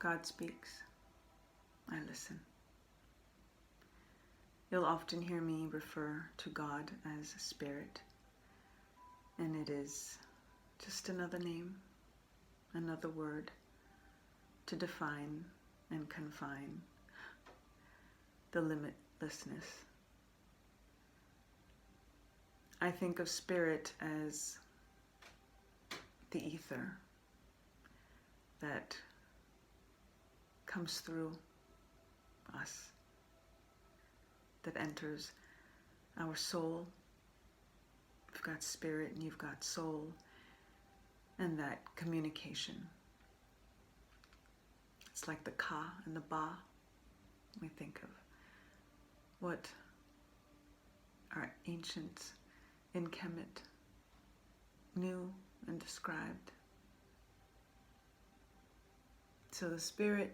God speaks. I listen. You'll often hear me refer to God as Spirit, and it is just another name, another word to define and confine the limitlessness. I think of Spirit as the ether that comes through us, that enters our soul. You've got spirit and you've got soul, and that communication. It's like the ka and the ba. We think of what our ancient in Kemet knew and described. So the Spirit,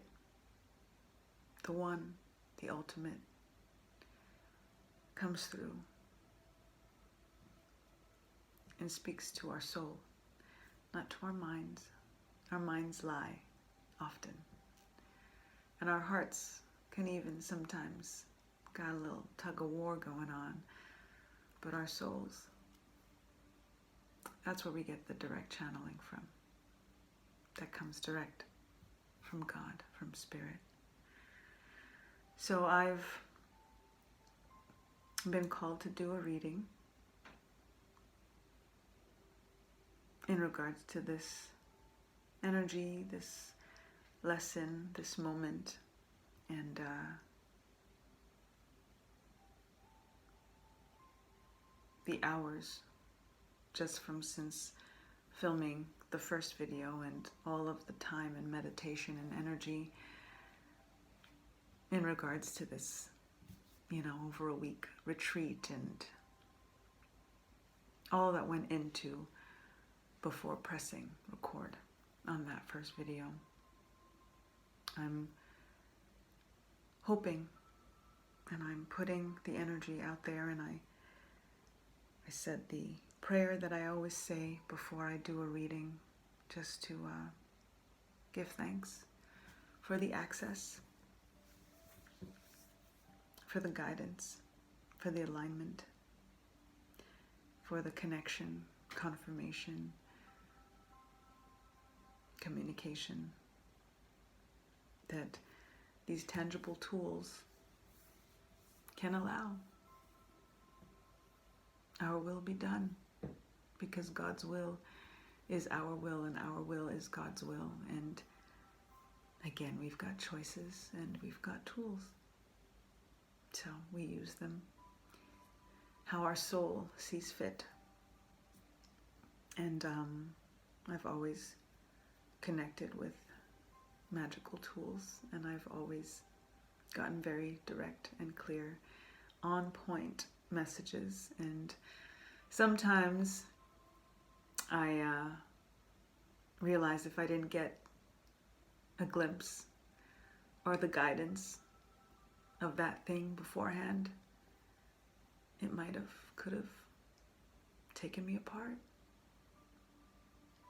the one, the ultimate, comes through and speaks to our soul, not to our minds. Our minds lie often, and our hearts can even sometimes got a little tug of war going on, but our souls, that's where we get the direct channeling from. That comes direct from God, from Spirit. So I've been called to do a reading in regards to this energy, this lesson, this moment, and the hours just from since filming the first video, and all of the time and meditation and energy in regards to this, over a week retreat, and all that went into before pressing record on that first video. I'm hoping, and I'm putting the energy out there, and I said the prayer that I always say before I do a reading, just to give thanks for the access, for the guidance, for the alignment, for the connection, confirmation, communication, that these tangible tools can allow our will be done, because God's will is our will and our will is God's will. And again, we've got choices and we've got tools, so we use them how our soul sees fit. And I've always connected with magical tools, and I've always gotten very direct and clear, on point messages. And sometimes I realize if I didn't get a glimpse or the guidance of that thing beforehand, it could have taken me apart.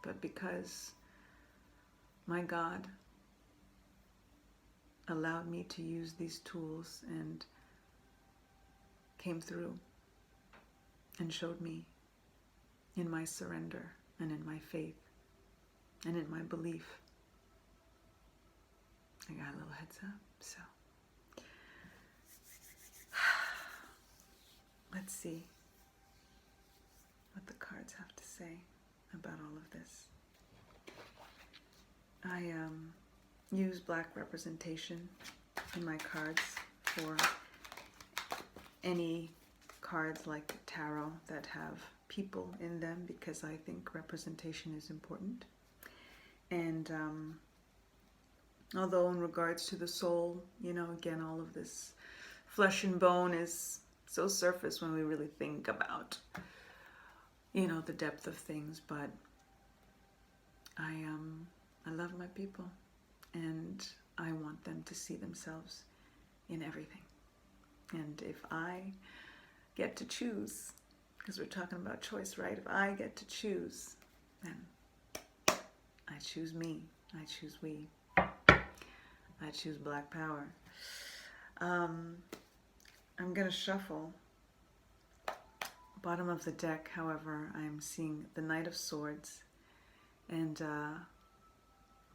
But because my God allowed me to use these tools and came through and showed me in my surrender and in my faith and in my belief, I got a little heads up. So let's see what the cards have to say about all of this. I use black representation in my cards for any cards like tarot that have people in them, because I think representation is important. And although in regards to the soul, again, all of this flesh and bone is so surface when we really think about, the depth of things. But I love my people, and I want them to see themselves in everything. And if I get to choose, because we're talking about choice, right? If I get to choose, then I choose me. I choose we. I choose black power. I'm going to shuffle. Bottom of the deck, however, I'm seeing the Knight of Swords. And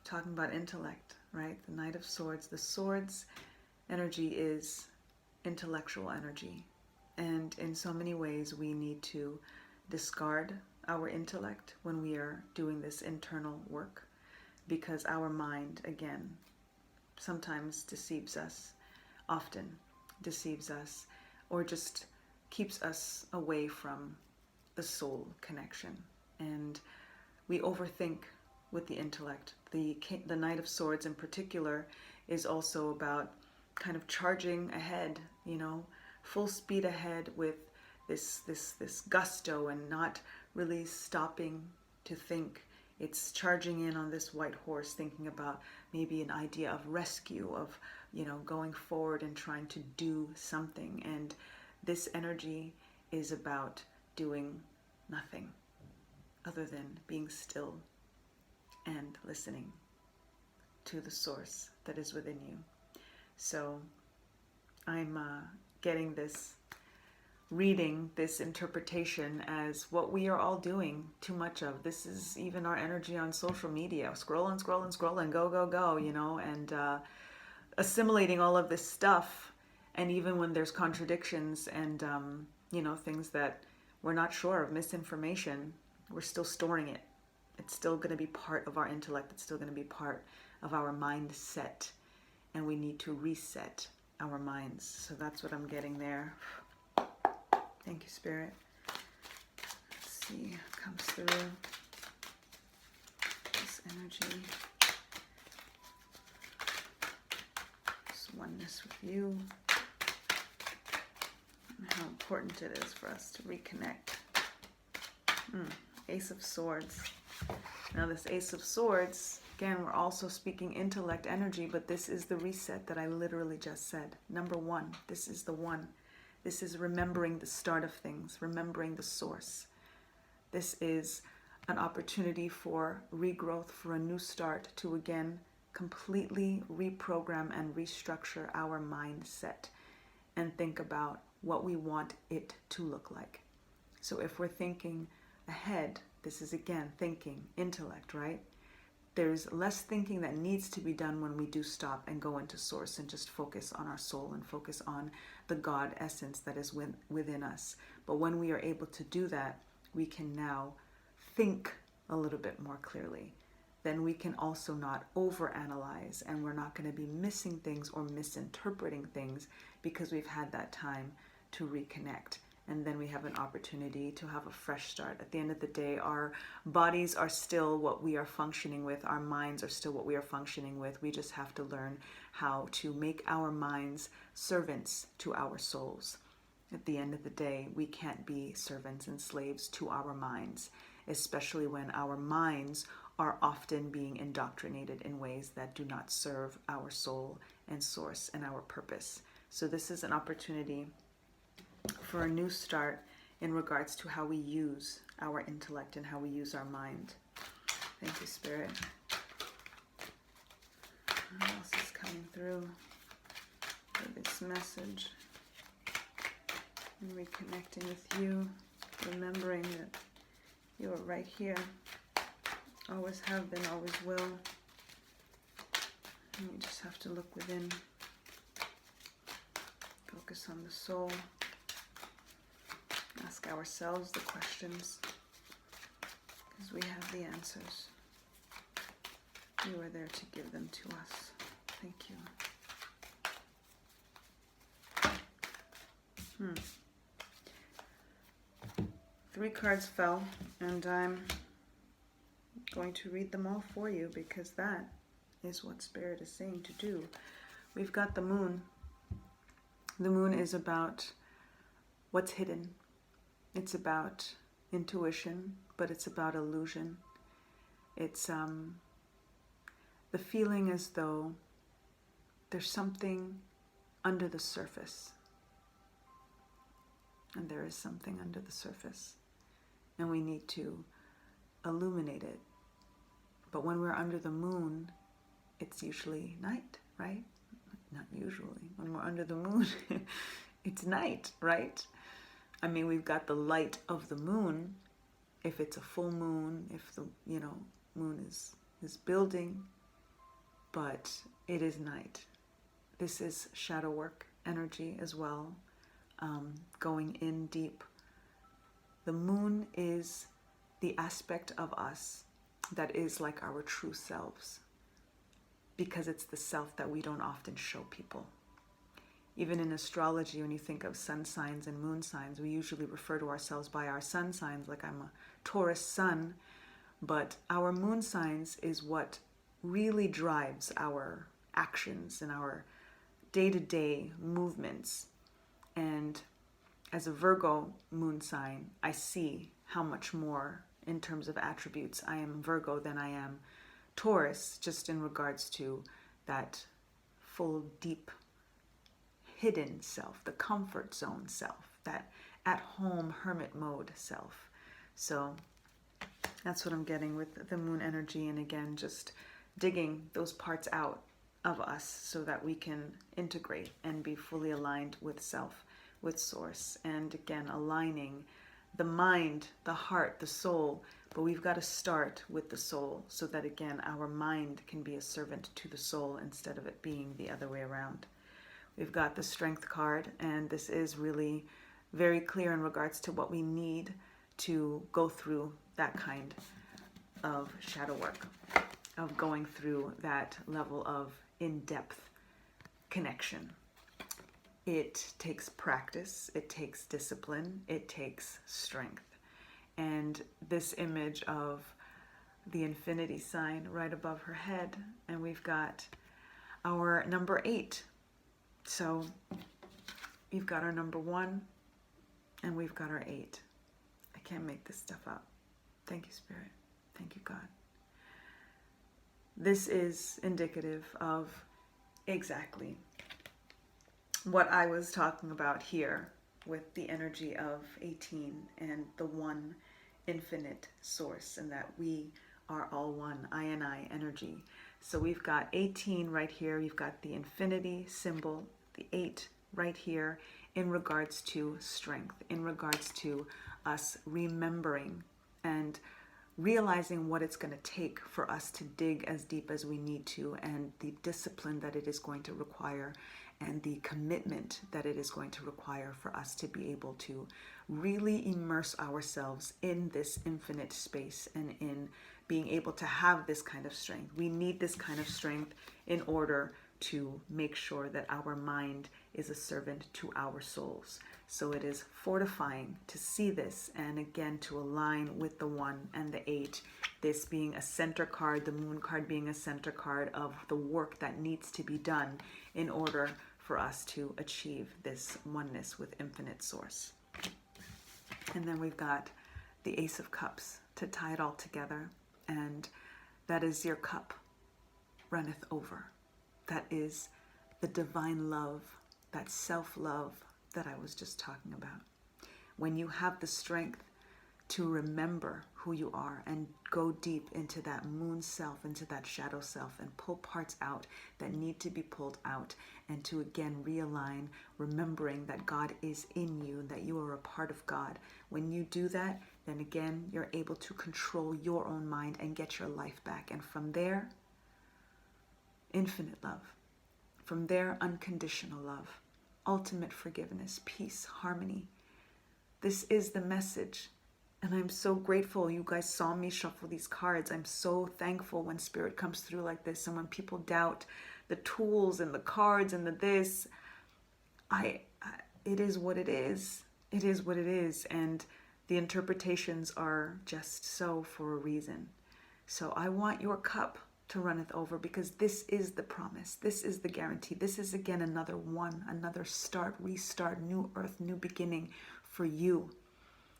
talking about intellect, right? The Knight of Swords. The swords energy is intellectual energy. And in so many ways, we need to discard our intellect when we are doing this internal work, because our mind, again, sometimes deceives us, often deceives us, or just keeps us away from the soul connection. And we overthink with the intellect. The Knight of Swords in particular is also about kind of charging ahead, you know, full speed ahead with this gusto and not really stopping to think. It's charging in on this white horse, thinking about maybe an idea of rescue, of, you know, going forward and trying to do something. And this energy is about doing nothing other than being still and listening to the source that is within you. So I'm getting this reading, this interpretation as what we are all doing too much of. This is even our energy on social media. Scroll and scroll and scroll and go, go, go, you know, and assimilating all of this stuff. And even when there's contradictions and, you know, things that we're not sure of, misinformation, we're still storing it. It's still going to be part of our intellect. It's still going to be part of our mindset. And we need to reset our minds. So that's what I'm getting there. Thank you, Spirit. Let's see what comes through. This energy. This oneness with you. And how important it is for us to reconnect. Ace of Swords. Now this Ace of Swords, again, we're also speaking intellect energy, but this is the reset that I literally just said. Number one, this is the one. This is remembering the start of things, remembering the source. This is an opportunity for regrowth, for a new start, to again completely reprogram and restructure our mindset and think about what we want it to look like. So if we're thinking ahead, this is again thinking, intellect, right? There's less thinking that needs to be done when we do stop and go into source and just focus on our soul and focus on the God essence that is within us. But when we are able to do that, we can now think a little bit more clearly. Then we can also not overanalyze, and we're not going to be missing things or misinterpreting things because we've had that time to reconnect. And then we have an opportunity to have a fresh start. At the end of the day, our bodies are still what we are functioning with. Our minds are still what we are functioning with. We just have to learn how to make our minds servants to our souls. At the end of the day, we can't be servants and slaves to our minds, especially when our minds are often being indoctrinated in ways that do not serve our soul and source and our purpose. So this is an opportunity for a new start in regards to how we use our intellect and how we use our mind. Thank you, Spirit. What else is coming through for this message? And reconnecting with you, remembering that you are right here. Always have been, always will. And we just have to look within. Focus on the soul. Ask ourselves the questions, because we have the answers. You are there to give them to us. Thank you. 3 cards fell, and I'm going to read them all for you, because that is what Spirit is saying to do. We've got the Moon. The Moon is about what's hidden. It's about intuition, but it's about illusion. It's the feeling as though there's something under the surface. And there is something under the surface. And we need to illuminate it. But when we're under the moon, it's usually night, right? Not usually. When we're under the moon, it's night, right? I mean, we've got the light of the moon. If it's a full moon, if the, moon is building, but it is night. This is shadow work energy as well, going in deep. The moon is the aspect of us that is like our true selves, because it's the self that we don't often show people. Even in astrology, when you think of sun signs and moon signs, we usually refer to ourselves by our sun signs, like I'm a Taurus sun, but our moon signs is what really drives our actions and our day-to-day movements. And as a Virgo moon sign, I see how much more in terms of attributes I am Virgo than I am Taurus, just in regards to that full, deep, hidden self, the comfort zone self, that at-home hermit mode self. So that's what I'm getting with the moon energy. And again, just digging those parts out of us so that we can integrate and be fully aligned with self, with source. And again, aligning the mind, the heart, the soul. But we've got to start with the soul so that, again, our mind can be a servant to the soul instead of it being the other way around. We've got the Strength card, and this is really very clear in regards to what we need to go through that kind of shadow work, of going through that level of in-depth connection. It takes practice, it takes discipline, it takes strength. And this image of the infinity sign right above her head, and we've got our number 8. So we've got our number 1 and we've got our 8. I can't make this stuff up. Thank you, Spirit. Thank you, God. This is indicative of exactly what I was talking about here with the energy of 18 and the one infinite source, and that we are all one, I and I energy. So we've got 18 right here. You've got the infinity symbol, the 8 right here, in regards to strength, in regards to us remembering and realizing what it's going to take for us to dig as deep as we need to, and the discipline that it is going to require, and the commitment that it is going to require for us to be able to really immerse ourselves in this infinite space and in being able to have this kind of strength. We need this kind of strength in order to make sure that our mind is a servant to our souls. So it is fortifying to see this, and again to align with the 1 and the 8, this being a center card, the moon card being a center card of the work that needs to be done in order for us to achieve this oneness with infinite source. And then we've got the Ace of Cups to tie it all together, and that is your cup runneth over. That is the divine love, that self-love that I was just talking about. When you have the strength to remember who you are and go deep into that moon self, into that shadow self, and pull parts out that need to be pulled out, and to again realign, remembering that God is in you, that you are a part of God. When you do that, then again, you're able to control your own mind and get your life back. And from there, infinite love. From there, unconditional love, ultimate forgiveness, peace, harmony. This is the message. And I'm so grateful you guys saw me shuffle these cards. I'm so thankful when Spirit comes through like this, and when people doubt the tools and the cards and the this, it is what it is. It is what it is. And the interpretations are just so for a reason. So I want your cup to runneth over, because this is the promise. This is the guarantee. This is again another one, another start, restart, new earth, new beginning for you.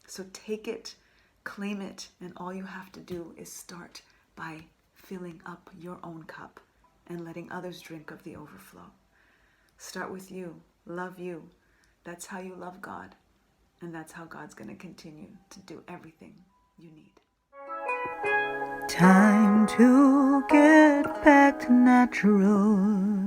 So take it, claim it, and all you have to do is start by filling up your own cup and letting others drink of the overflow. Start with you. Love you. That's how you love God. And that's how God's going to continue to do everything you need. Time to get back to natural.